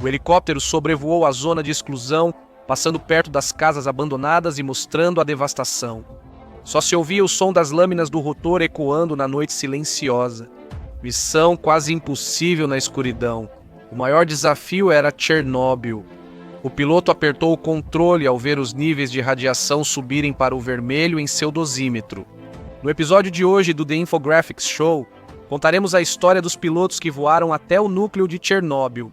O helicóptero sobrevoou a zona de exclusão, passando perto das casas abandonadas e mostrando a devastação. Só se ouvia o som das lâminas do rotor ecoando na noite silenciosa. Missão quase impossível na escuridão. O maior desafio era Chernobyl. O piloto apertou o controle ao ver os níveis de radiação subirem para o vermelho em seu dosímetro. No episódio de hoje do The Infographics Show, contaremos a história dos pilotos que voaram até o núcleo de Chernobyl.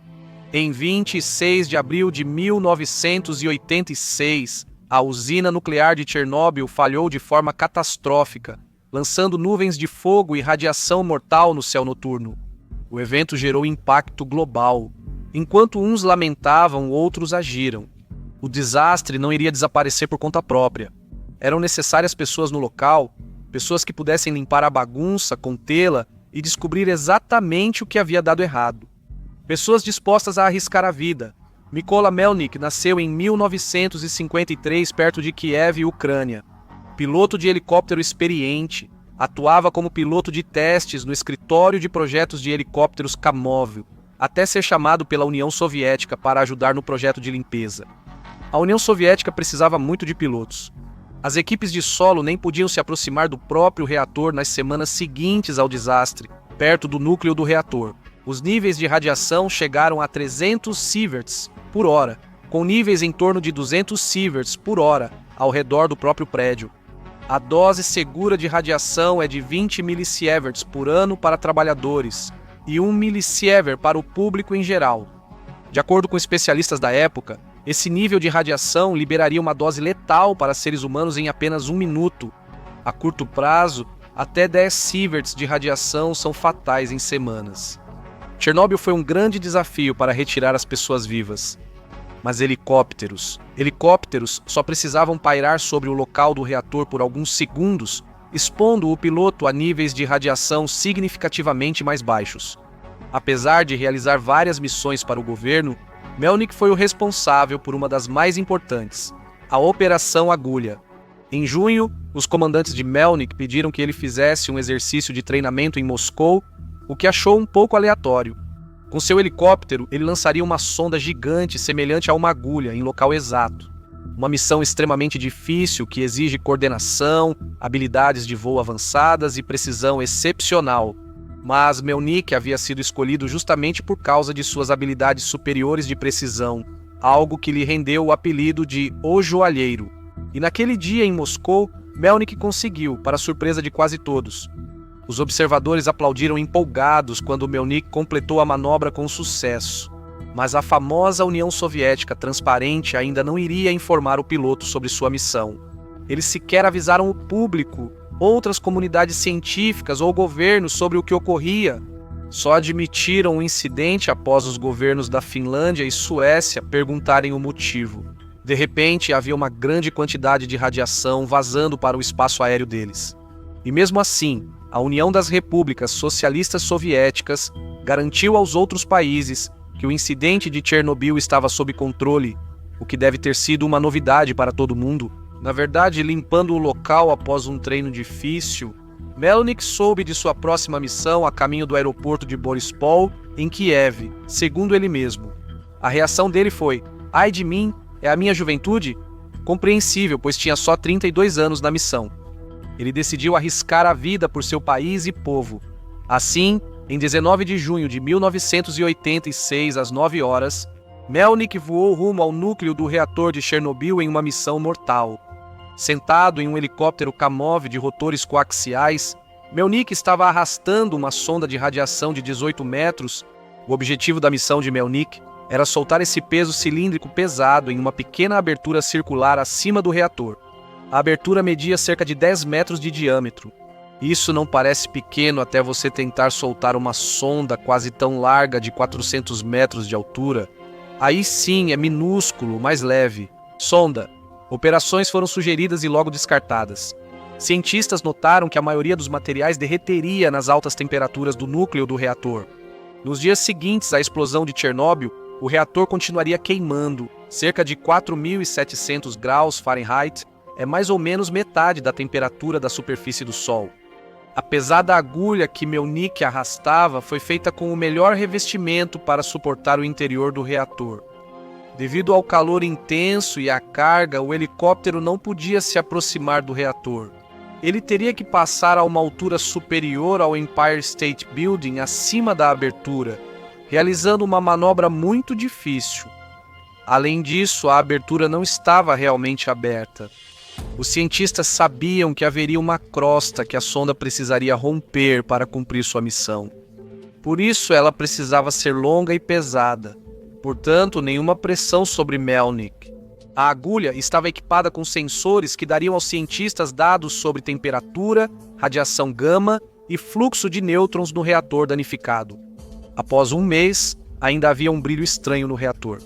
Em 26 de abril de 1986, a usina nuclear de Chernobyl falhou de forma catastrófica, lançando nuvens de fogo e radiação mortal no céu noturno. O evento gerou impacto global. Enquanto uns lamentavam, outros agiram. O desastre não iria desaparecer por conta própria. Eram necessárias pessoas no local, pessoas que pudessem limpar a bagunça, contê-la e descobrir exatamente o que havia dado errado. Pessoas dispostas a arriscar a vida. Mykola Melnyk nasceu em 1953 perto de Kiev, Ucrânia. Piloto de helicóptero experiente, atuava como piloto de testes no escritório de projetos de helicópteros Kamov, até ser chamado pela União Soviética para ajudar no projeto de limpeza. A União Soviética precisava muito de pilotos. As equipes de solo nem podiam se aproximar do próprio reator nas semanas seguintes ao desastre, perto do núcleo do reator. Os níveis de radiação chegaram a 300 sieverts por hora, com níveis em torno de 200 sieverts por hora ao redor do próprio prédio. A dose segura de radiação é de 20 millisieverts por ano para trabalhadores e 1 millisievert para o público em geral. De acordo com especialistas da época, esse nível de radiação liberaria uma dose letal para seres humanos em apenas 1 minuto. A curto prazo, até 10 sieverts de radiação são fatais em semanas. Chernobyl foi um grande desafio para retirar as pessoas vivas. Mas helicópteros só precisavam pairar sobre o local do reator por alguns segundos, expondo o piloto a níveis de radiação significativamente mais baixos. Apesar de realizar várias missões para o governo, Melnyk foi o responsável por uma das mais importantes, a Operação Agulha. Em junho, os comandantes de Melnyk pediram que ele fizesse um exercício de treinamento em Moscou, o que achou um pouco aleatório. Com seu helicóptero, ele lançaria uma sonda gigante semelhante a uma agulha em local exato. Uma missão extremamente difícil que exige coordenação, habilidades de voo avançadas e precisão excepcional. Mas Melnyk havia sido escolhido justamente por causa de suas habilidades superiores de precisão, algo que lhe rendeu o apelido de O Joalheiro. E naquele dia em Moscou, Melnyk conseguiu, para surpresa de quase todos. Os observadores aplaudiram empolgados quando Melnyk completou a manobra com sucesso. Mas a famosa União Soviética transparente ainda não iria informar o piloto sobre sua missão. Eles sequer avisaram o público, outras comunidades científicas ou governos sobre o que ocorria. Só admitiram o incidente após os governos da Finlândia e Suécia perguntarem o motivo. De repente, havia uma grande quantidade de radiação vazando para o espaço aéreo deles. E mesmo assim, a União das Repúblicas Socialistas Soviéticas garantiu aos outros países que o incidente de Chernobyl estava sob controle, o que deve ter sido uma novidade para todo mundo. Na verdade, limpando o local após um treino difícil, Melnyk soube de sua próxima missão a caminho do aeroporto de Borispol, em Kiev, segundo ele mesmo. A reação dele foi: "Ai de mim, é a minha juventude?" Compreensível, pois tinha só 32 anos na missão. Ele decidiu arriscar a vida por seu país e povo. Assim, em 19 de junho de 1986, às 9 horas, Melnyk voou rumo ao núcleo do reator de Chernobyl em uma missão mortal. Sentado em um helicóptero Kamov de rotores coaxiais, Melnyk estava arrastando uma sonda de radiação de 18 metros. O objetivo da missão de Melnyk era soltar esse peso cilíndrico pesado em uma pequena abertura circular acima do reator. A abertura media cerca de 10 metros de diâmetro. Isso não parece pequeno até você tentar soltar uma sonda quase tão larga de 400 metros de altura. Aí sim é minúsculo, mais leve. Sonda. Operações foram sugeridas e logo descartadas. Cientistas notaram que a maioria dos materiais derreteria nas altas temperaturas do núcleo do reator. Nos dias seguintes à explosão de Chernobyl, o reator continuaria queimando, cerca de 4.700 graus Fahrenheit, é mais ou menos metade da temperatura da superfície do Sol. A pesada agulha que Melnick arrastava foi feita com o melhor revestimento para suportar o interior do reator. Devido ao calor intenso e à carga, o helicóptero não podia se aproximar do reator. Ele teria que passar a uma altura superior ao Empire State Building acima da abertura, realizando uma manobra muito difícil. Além disso, a abertura não estava realmente aberta. Os cientistas sabiam que haveria uma crosta que a sonda precisaria romper para cumprir sua missão. Por isso, ela precisava ser longa e pesada. Portanto, nenhuma pressão sobre Melnick. A agulha estava equipada com sensores que dariam aos cientistas dados sobre temperatura, radiação gama e fluxo de nêutrons no reator danificado. Após um mês, ainda havia um brilho estranho no reator.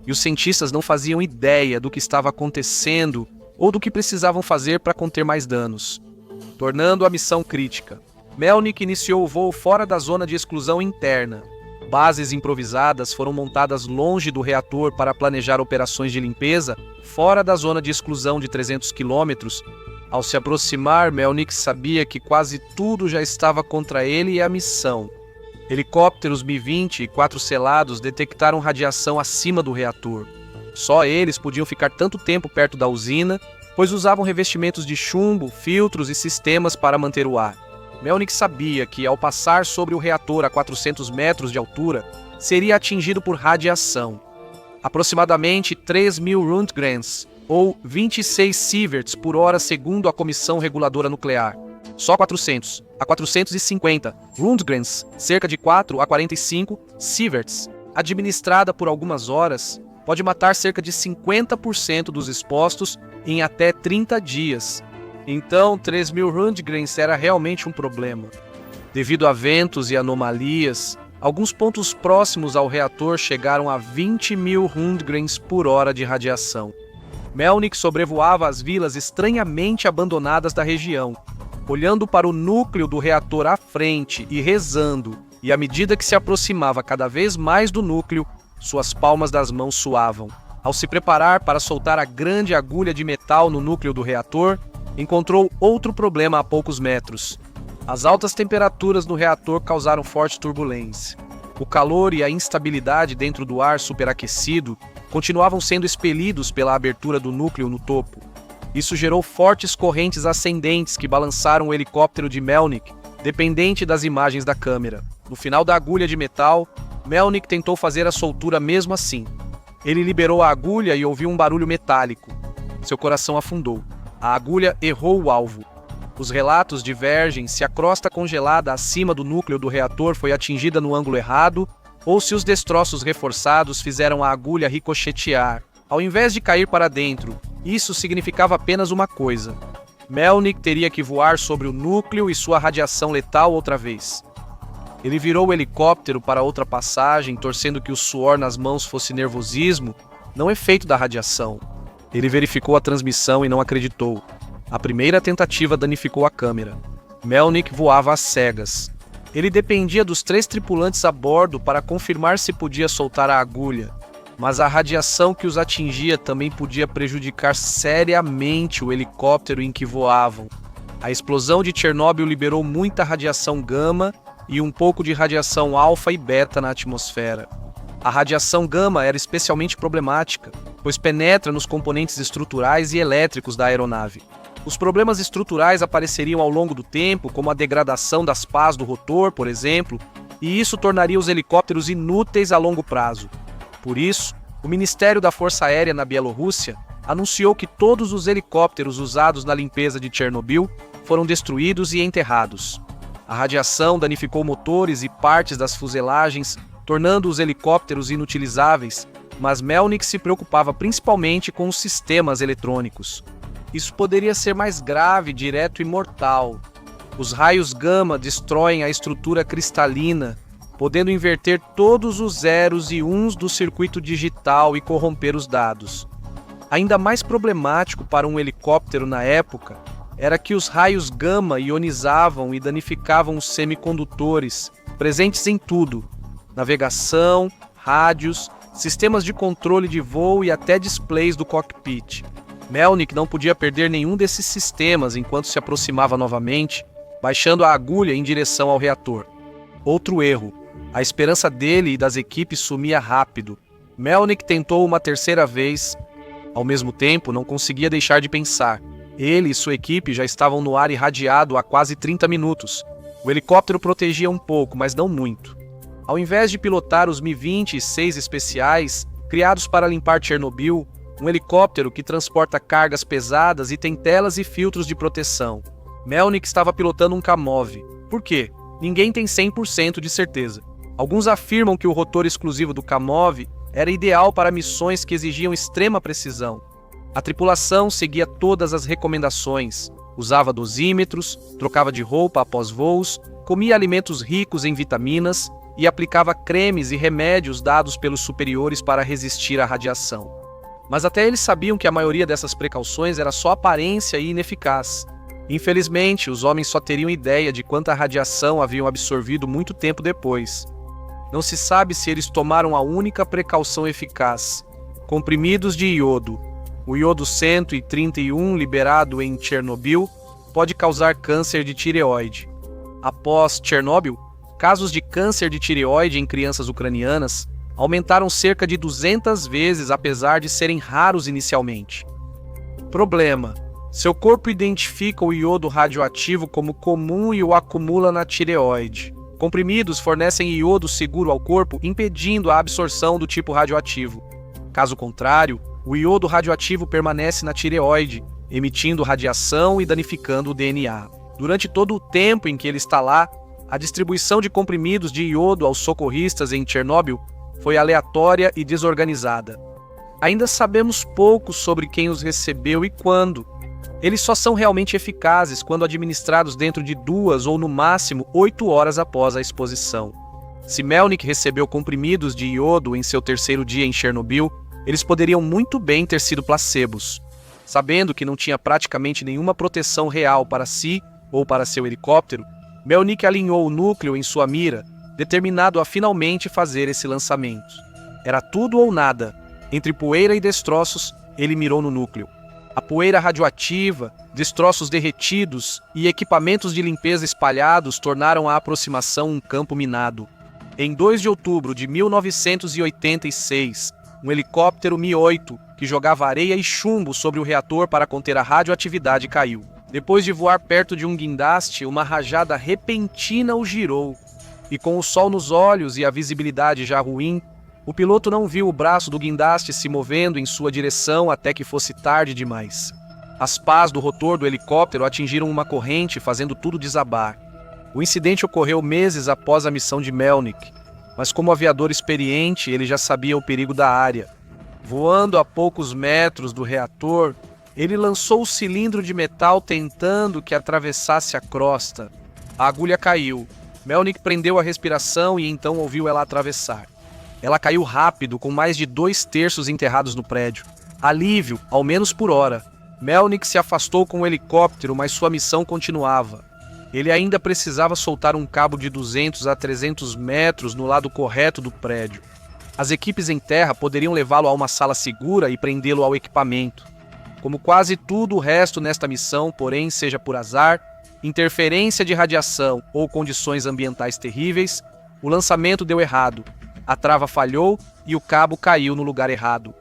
E os cientistas não faziam ideia do que estava acontecendo ou do que precisavam fazer para conter mais danos, tornando a missão crítica. Melnick iniciou o voo fora da zona de exclusão interna. Bases improvisadas foram montadas longe do reator para planejar operações de limpeza fora da zona de exclusão de 300 km. Ao se aproximar, Melnick sabia que quase tudo já estava contra ele e a missão. Helicópteros Mi-20 e 4 selados detectaram radiação acima do reator. Só eles podiam ficar tanto tempo perto da usina, pois usavam revestimentos de chumbo, filtros e sistemas para manter o ar. Melnick sabia que, ao passar sobre o reator a 400 metros de altura, seria atingido por radiação. Aproximadamente 3.000 Röntgens, ou 26 sieverts por hora segundo a Comissão Reguladora Nuclear. Só 400 a 450 Röntgens, cerca de 4 a 45 sieverts, administrada por algumas horas, pode matar cerca de 50% dos expostos em até 30 dias. Então, 3.000 Röntgens era realmente um problema. Devido a ventos e anomalias, alguns pontos próximos ao reator chegaram a 20.000 Röntgens por hora de radiação. Melnick sobrevoava as vilas estranhamente abandonadas da região, olhando para o núcleo do reator à frente e rezando, e à medida que se aproximava cada vez mais do núcleo, suas palmas das mãos suavam. Ao se preparar para soltar a grande agulha de metal no núcleo do reator, encontrou outro problema a poucos metros. As altas temperaturas no reator causaram forte turbulência. O calor e a instabilidade dentro do ar superaquecido continuavam sendo expelidos pela abertura do núcleo no topo. Isso gerou fortes correntes ascendentes que balançaram o helicóptero de Melnick, dependente das imagens da câmera. No final da agulha de metal, Melnick tentou fazer a soltura mesmo assim. Ele liberou a agulha e ouviu um barulho metálico. Seu coração afundou. A agulha errou o alvo. Os relatos divergem se a crosta congelada acima do núcleo do reator foi atingida no ângulo errado ou se os destroços reforçados fizeram a agulha ricochetear, ao invés de cair para dentro. Isso significava apenas uma coisa: Melnick teria que voar sobre o núcleo e sua radiação letal outra vez. Ele virou o helicóptero para outra passagem, torcendo que o suor nas mãos fosse nervosismo, não efeito da radiação. Ele verificou a transmissão e não acreditou. A primeira tentativa danificou a câmera. Melnick voava às cegas. Ele dependia dos 3 tripulantes a bordo para confirmar se podia soltar a agulha, mas a radiação que os atingia também podia prejudicar seriamente o helicóptero em que voavam. A explosão de Chernobyl liberou muita radiação gama e um pouco de radiação alfa e beta na atmosfera. A radiação gama era especialmente problemática, pois penetra nos componentes estruturais e elétricos da aeronave. Os problemas estruturais apareceriam ao longo do tempo, como a degradação das pás do rotor, por exemplo, e isso tornaria os helicópteros inúteis a longo prazo. Por isso, o Ministério da Força Aérea na Bielorrússia anunciou que todos os helicópteros usados na limpeza de Chernobyl foram destruídos e enterrados. A radiação danificou motores e partes das fuselagens, tornando os helicópteros inutilizáveis, mas Melnick se preocupava principalmente com os sistemas eletrônicos. Isso poderia ser mais grave, direto e mortal. Os raios gama destroem a estrutura cristalina, podendo inverter todos os zeros e uns do circuito digital e corromper os dados. Ainda mais problemático para um helicóptero na época era que os raios gama ionizavam e danificavam os semicondutores, presentes em tudo: navegação, rádios, sistemas de controle de voo e até displays do cockpit. Melnick não podia perder nenhum desses sistemas enquanto se aproximava novamente, baixando a agulha em direção ao reator. Outro erro. A esperança dele e das equipes sumia rápido. Melnick tentou uma terceira vez. Ao mesmo tempo, não conseguia deixar de pensar. Ele e sua equipe já estavam no ar irradiado há quase 30 minutos. O helicóptero protegia um pouco, mas não muito. Ao invés de pilotar os Mi-26 especiais, criados para limpar Chernobyl, um helicóptero que transporta cargas pesadas e tem telas e filtros de proteção, Melnick estava pilotando um Kamov. Por quê? Ninguém tem 100% de certeza. Alguns afirmam que o rotor exclusivo do Kamov era ideal para missões que exigiam extrema precisão. A tripulação seguia todas as recomendações, usava dosímetros, trocava de roupa após voos, comia alimentos ricos em vitaminas e aplicava cremes e remédios dados pelos superiores para resistir à radiação. Mas até eles sabiam que a maioria dessas precauções era só aparência e ineficaz. Infelizmente, os homens só teriam ideia de quanta radiação haviam absorvido muito tempo depois. Não se sabe se eles tomaram a única precaução eficaz: comprimidos de iodo. O iodo 131 liberado em Chernobyl pode causar câncer de tireoide. Após Chernobyl, casos de câncer de tireoide em crianças ucranianas aumentaram cerca de 200 vezes, apesar de serem raros inicialmente. Problema: seu corpo identifica o iodo radioativo como comum e o acumula na tireoide. Comprimidos fornecem iodo seguro ao corpo, impedindo a absorção do tipo radioativo. Caso contrário, o iodo radioativo permanece na tireoide, emitindo radiação e danificando o DNA. Durante todo o tempo em que ele está lá, a distribuição de comprimidos de iodo aos socorristas em Chernobyl foi aleatória e desorganizada. Ainda sabemos pouco sobre quem os recebeu e quando. Eles só são realmente eficazes quando administrados dentro de 2 ou no máximo 8 horas após a exposição. Se Melnick recebeu comprimidos de iodo em seu terceiro dia em Chernobyl, eles poderiam muito bem ter sido placebos. Sabendo que não tinha praticamente nenhuma proteção real para si ou para seu helicóptero, Melnick alinhou o núcleo em sua mira, determinado a finalmente fazer esse lançamento. Era tudo ou nada. Entre poeira e destroços, ele mirou no núcleo. A poeira radioativa, destroços derretidos e equipamentos de limpeza espalhados tornaram a aproximação um campo minado. Em 2 de outubro de 1986, um helicóptero Mi-8, que jogava areia e chumbo sobre o reator para conter a radioatividade, caiu. Depois de voar perto de um guindaste, uma rajada repentina o girou. E com o sol nos olhos e a visibilidade já ruim, o piloto não viu o braço do guindaste se movendo em sua direção até que fosse tarde demais. As pás do rotor do helicóptero atingiram uma corrente, fazendo tudo desabar. O incidente ocorreu meses após a missão de Melnick, mas como aviador experiente, ele já sabia o perigo da área. Voando a poucos metros do reator, ele lançou o cilindro de metal tentando que atravessasse a crosta. A agulha caiu. Melnick prendeu a respiração e então ouviu ela atravessar. Ela caiu rápido, com mais de 2/3 enterrados no prédio. Alívio, ao menos por hora. Melnick se afastou com o helicóptero, mas sua missão continuava. Ele ainda precisava soltar um cabo de 200 a 300 metros no lado correto do prédio. As equipes em terra poderiam levá-lo a uma sala segura e prendê-lo ao equipamento. Como quase tudo o resto nesta missão, porém, seja por azar, interferência de radiação ou condições ambientais terríveis, o lançamento deu errado. A trava falhou e o cabo caiu no lugar errado.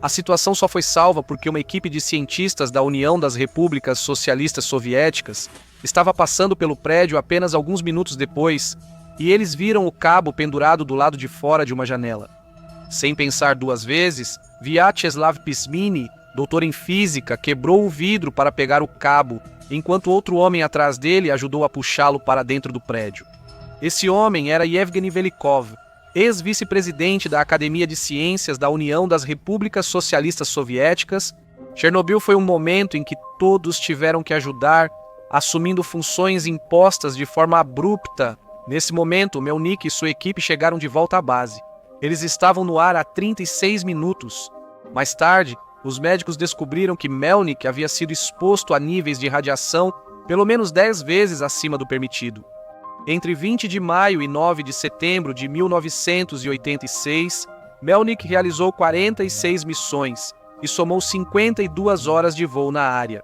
A situação só foi salva porque uma equipe de cientistas da União das Repúblicas Socialistas Soviéticas estava passando pelo prédio apenas alguns minutos depois e eles viram o cabo pendurado do lado de fora de uma janela. Sem pensar 2 vezes, Vyacheslav Pisminy, doutor em física, quebrou o vidro para pegar o cabo, enquanto outro homem atrás dele ajudou a puxá-lo para dentro do prédio. Esse homem era Yevgeny Velikov, ex-vice-presidente da Academia de Ciências da União das Repúblicas Socialistas Soviéticas. Chernobyl foi um momento em que todos tiveram que ajudar, assumindo funções impostas de forma abrupta. Nesse momento, Melnick e sua equipe chegaram de volta à base. Eles estavam no ar há 36 minutos. Mais tarde, os médicos descobriram que Melnick havia sido exposto a níveis de radiação pelo menos 10 vezes acima do permitido. Entre 20 de maio e 9 de setembro de 1986, Melnick realizou 46 missões e somou 52 horas de voo na área.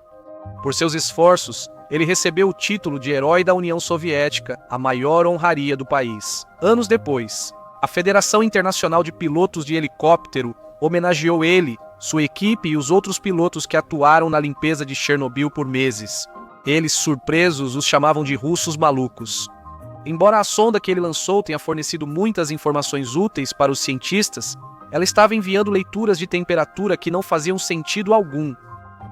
Por seus esforços, ele recebeu o título de Herói da União Soviética, a maior honraria do país. Anos depois, a Federação Internacional de Pilotos de Helicóptero homenageou ele, sua equipe e os outros pilotos que atuaram na limpeza de Chernobyl por meses. Eles, surpresos, os chamavam de russos malucos. Embora a sonda que ele lançou tenha fornecido muitas informações úteis para os cientistas, ela estava enviando leituras de temperatura que não faziam sentido algum.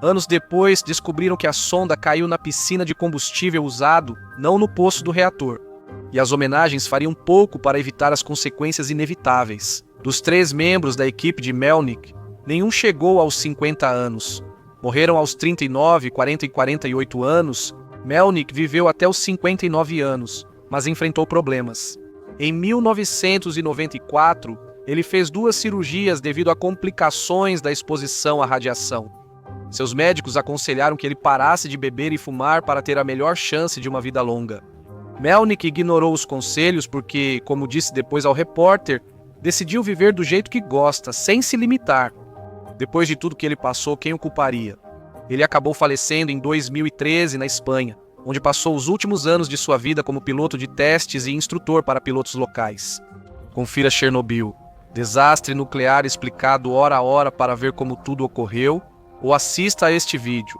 Anos depois, descobriram que a sonda caiu na piscina de combustível usado, não no poço do reator. E as homenagens fariam pouco para evitar as consequências inevitáveis. Dos 3 membros da equipe de Melnik, nenhum chegou aos 50 anos. Morreram aos 39, 40 e 48 anos. Melnik viveu até os 59 anos, mas enfrentou problemas. Em 1994, ele fez 2 cirurgias devido a complicações da exposição à radiação. Seus médicos aconselharam que ele parasse de beber e fumar para ter a melhor chance de uma vida longa. Melnik ignorou os conselhos porque, como disse depois ao repórter, decidiu viver do jeito que gosta, sem se limitar. Depois de tudo que ele passou, quem o culparia? Ele acabou falecendo em 2013 na Espanha, onde passou os últimos anos de sua vida como piloto de testes e instrutor para pilotos locais. Confira Chernobyl, desastre nuclear explicado hora a hora para ver como tudo ocorreu, ou assista a este vídeo.